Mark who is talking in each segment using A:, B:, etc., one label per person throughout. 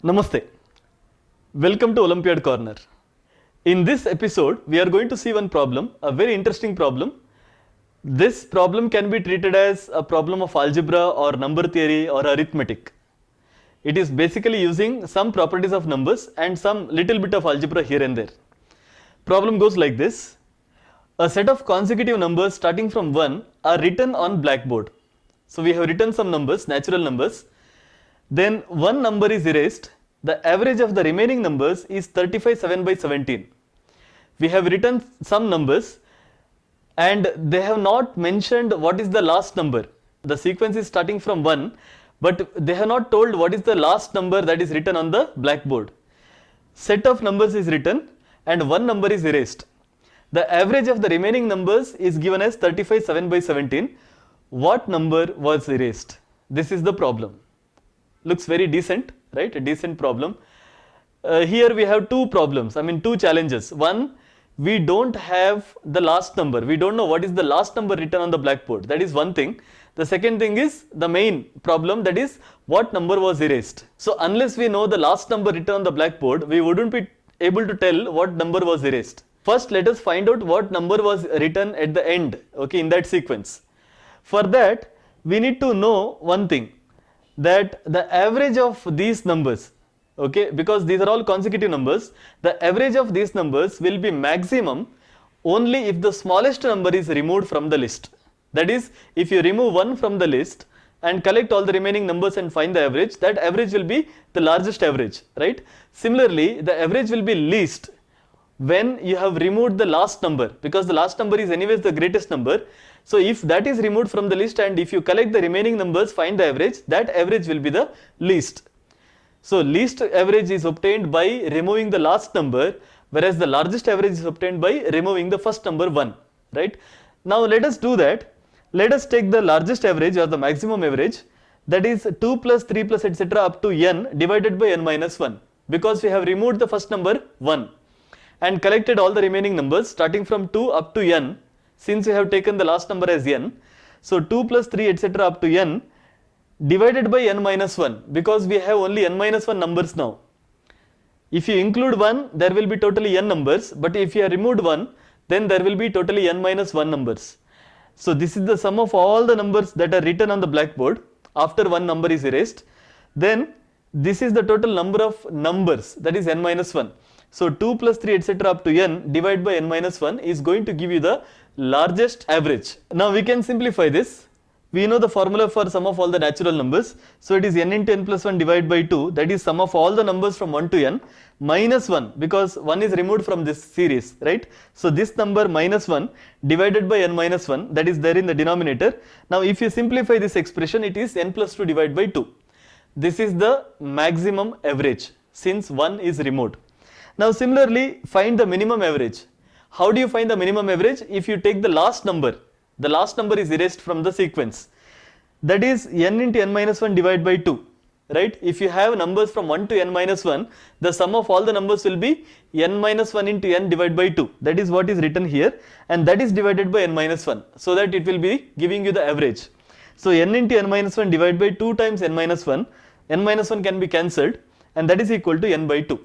A: Namaste. Welcome to Olympiad Corner. In this episode, we are going to see one problem, a very interesting problem. This problem can be treated as a problem of algebra or number theory or arithmetic. It is basically using some properties of numbers and some little bit of algebra here and there. Problem goes like this. A set of consecutive numbers starting from 1 are written on blackboard. So we have written some numbers, natural numbers. Then one number is erased. The average of the remaining numbers is 35 7 by 17. We have written some numbers and they have not mentioned what is the last number. The sequence is starting from 1, but they have not told what is the last number that is written on the blackboard. Set of numbers is written and one number is erased. The average of the remaining numbers is given as 35 7 by 17. What number was erased? This is the problem. Looks very decent, right? A decent problem. Here we have two problems, two challenges. One, we don't have the last number. We don't know what is the last number written on the blackboard. That is one thing. The second thing is the main problem, that is what number was erased. So unless we know the last number written on the blackboard, we wouldn't be able to tell what number was erased. First, let us find out what number was written at the end, okay, in that sequence. For that, we need to know one thing, that the average of these numbers, okay, because these are all consecutive numbers, the average of these numbers will be maximum only if the smallest number is removed from the list. That is, if you remove 1 from the list and collect all the remaining numbers and find the average, that average will be the largest average, right? Similarly, the average will be least when you have removed the last number, because the last number is anyways the greatest number. So if that is removed from the list and if you collect the remaining numbers, find the average, that average will be the least. So least average is obtained by removing the last number, whereas the largest average is obtained by removing the first number 1, right? Now let us do that. Let us take the largest average or the maximum average, that is 2 plus 3 plus etc. up to n divided by n minus 1, because we have removed the first number 1 and collected all the remaining numbers starting from 2 up to n. Since we have taken the last number as n, so 2 plus 3 etc. up to n divided by n minus 1, because we have only n minus 1 numbers now. If you include 1, there will be totally n numbers, but if you have removed 1, then there will be totally n minus 1 numbers. So this is the sum of all the numbers that are written on the blackboard after one number is erased. Then this is the total number of numbers, that is n minus 1. So 2 plus 3 etc. up to n divided by n minus 1 is going to give you the largest average. Now we can simplify this. We know the formula for sum of all the natural numbers. So it is n into n plus 1 divided by 2, that is sum of all the numbers from 1 to n minus 1, because 1 is removed from this series, right? So this number minus 1 divided by n minus 1, that is there in the denominator. Now if you simplify this expression, it is n plus 2 divided by 2. This is the maximum average since 1 is removed. Now similarly, find the minimum average. How do you find the minimum average? If you take the last number is erased from the sequence. That is n into n minus 1 divided by 2, right? If you have numbers from 1 to n minus 1, the sum of all the numbers will be n minus 1 into n divided by 2. That is what is written here, and that is divided by n minus 1, so that it will be giving you the average. So n into n minus 1 divided by 2 times n minus 1, n minus 1 can be cancelled, and that is equal to n by 2.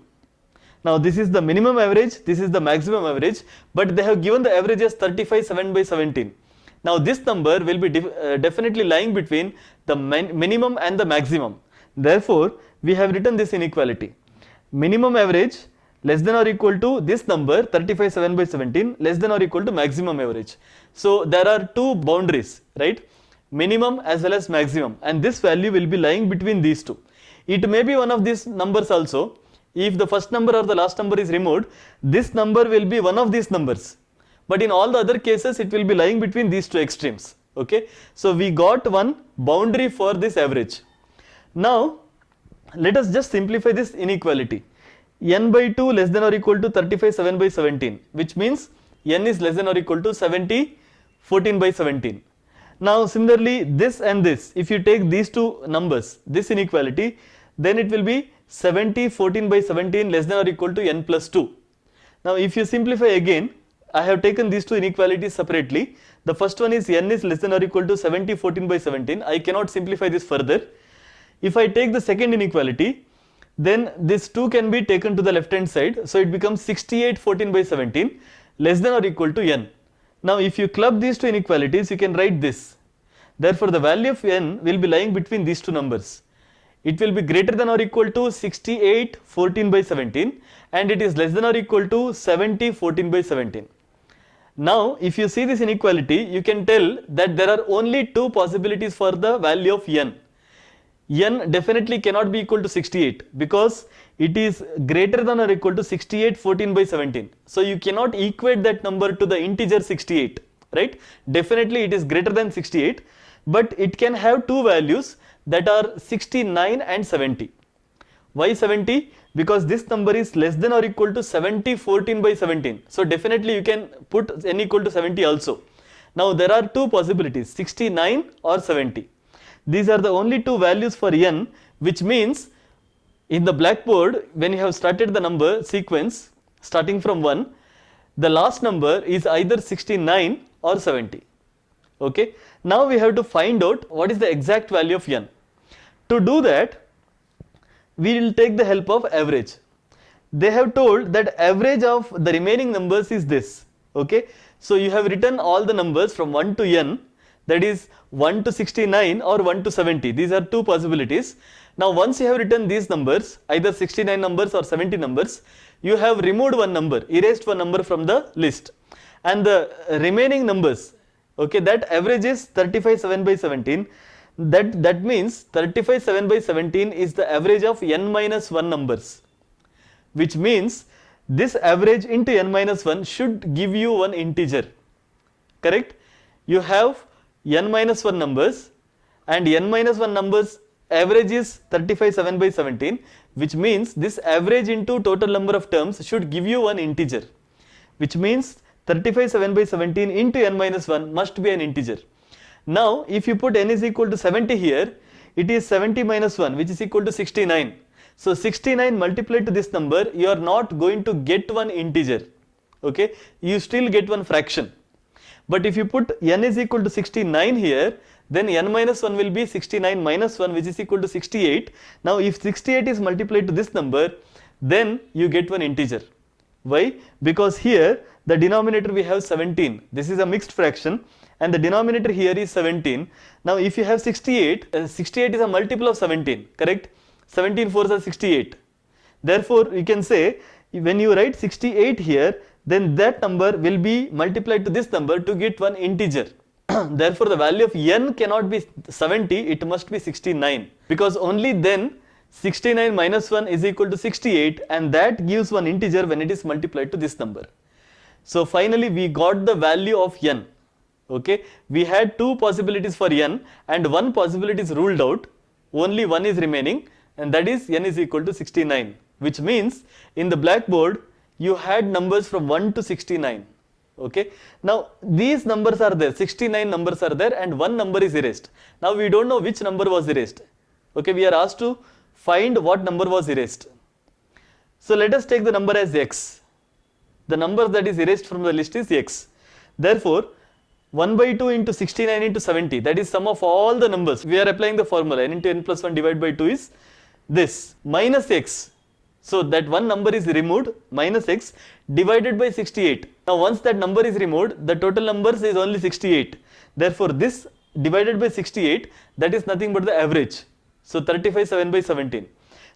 A: Now this is the minimum average, this is the maximum average, but they have given the average as 35 7 by 17. Now this number will be definitely lying between the minimum and the maximum. Therefore, we have written this inequality. Minimum average less than or equal to this number 35 7 by 17 less than or equal to maximum average. So there are two boundaries, right? Minimum as well as maximum, and this value will be lying between these two. It may be one of these numbers also. If the first number or the last number is removed, this number will be one of these numbers. But in all the other cases, it will be lying between these two extremes. Okay, so we got one boundary for this average. Now, let us just simplify this inequality. N by 2 less than or equal to 35 7 by 17, which means n is less than or equal to 70 14 by 17. Now, similarly, this and this, if you take these two numbers, this inequality, then it will be 70 14 by 17 less than or equal to n plus 2. Now if you simplify again, I have taken these two inequalities separately. The first one is n is less than or equal to 70 14 by 17. I cannot simplify this further. If I take the second inequality, then this 2 can be taken to the left hand side, so it becomes 68 14 by 17 less than or equal to n. Now if you club these two inequalities, you can write this. Therefore the value of n will be lying between these two numbers. It will be greater than or equal to 68 14 by 17 and it is less than or equal to 70 14 by 17. Now if you see this inequality, you can tell that there are only two possibilities for the value of n. N definitely cannot be equal to 68 because it is greater than or equal to 68 14 by 17. So you cannot equate that number to the integer 68, right? Definitely it is greater than 68, but it can have two values that are 69 and 70. Why 70? Because this number is less than or equal to 70 14 by 17. So definitely you can put n equal to 70 also. Now there are two possibilities, 69 or 70. These are the only two values for n, which means in the blackboard when you have started the number sequence starting from 1, the last number is either 69 or 70. Okay. Now we have to find out what is the exact value of n. To do that, we will take the help of average. They have told that average of the remaining numbers is this. Okay. So you have written all the numbers from 1 to n, that is 1 to 69 or 1 to 70. These are two possibilities. Now once you have written these numbers, either 69 numbers or 70 numbers, you have removed one number, erased one number from the list, and the remaining numbers, okay, that average is 35 7 by 17. That means 35 7 by 17 is the average of n minus 1 numbers, which means this average into n minus 1 should give you one integer, correct? You have n minus 1 numbers and n minus 1 numbers average is 35 7 by 17, which means this average into total number of terms should give you one integer, which means 35 7 by 17 into n minus 1 must be an integer. Now if you put n is equal to 70 here, it is 70 minus 1, which is equal to 69. So 69 multiplied to this number, you are not going to get one integer, okay, you still get one fraction. But if you put n is equal to 69 here, then n minus 1 will be 69 minus 1, which is equal to 68. Now if 68 is multiplied to this number, then you get one integer. Why? Because here the denominator we have 17. This is a mixed fraction and the denominator here is 17. Now if you have 68, 68 is a multiple of 17, correct? 17 fours are 68. Therefore you can say when you write 68 here, then that number will be multiplied to this number to get one integer. Therefore the value of n cannot be 70, it must be 69, because only then 69 minus 1 is equal to 68, and that gives one integer when it is multiplied to this number. So finally we got the value of n. Okay, we had two possibilities for n and one possibility is ruled out, only one is remaining, and that is n is equal to 69, which means in the blackboard you had numbers from 1 to 69. Okay, now these numbers are there, 69 numbers are there and one number is erased. Now we don't know which number was erased. Okay, we are asked to find what number was erased. So let us take the number as x. The number that is erased from the list is x. Therefore 1 by 2 into 69 into 70, that is sum of all the numbers. We are applying the formula, n into n plus 1 divided by 2 is this, minus x. So that one number is removed, minus x divided by 68. Now once that number is removed, the total numbers is only 68. Therefore this divided by 68, that is nothing but the average. So 35 7 by 17.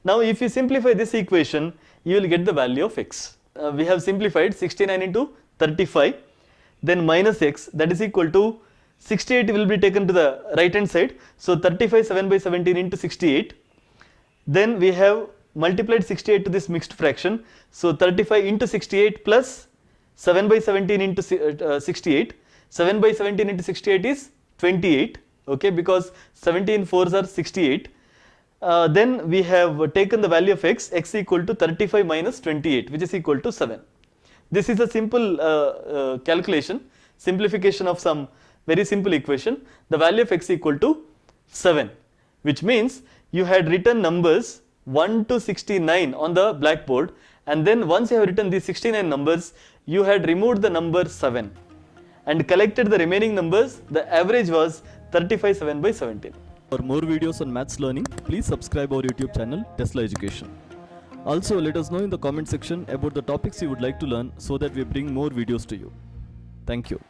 A: Now if you simplify this equation, you will get the value of x. We have simplified 69 into 35, then minus x, that is equal to 68 will be taken to the right hand side. So 35 7 by 17 into 68. Then we have multiplied 68 to this mixed fraction. So 35 into 68 plus 7 by 17 into 68. 7 by 17 into 68 is 28. Okay, because 17 fours are 68. Then we have taken the value of x, x equal to 35 minus 28, which is equal to 7. This is a simple calculation, simplification of some very simple equation. The value of x equal to 7, which means you had written numbers 1 to 69 on the blackboard, and then once you have written these 69 numbers, you had removed the number 7 and collected the remaining numbers. The average was 35 7 by 17. For more videos on maths learning, please subscribe our YouTube channel Tesla Education. Also, let us know in the comment section about the topics you would like to learn so that we bring more videos to you. Thank you.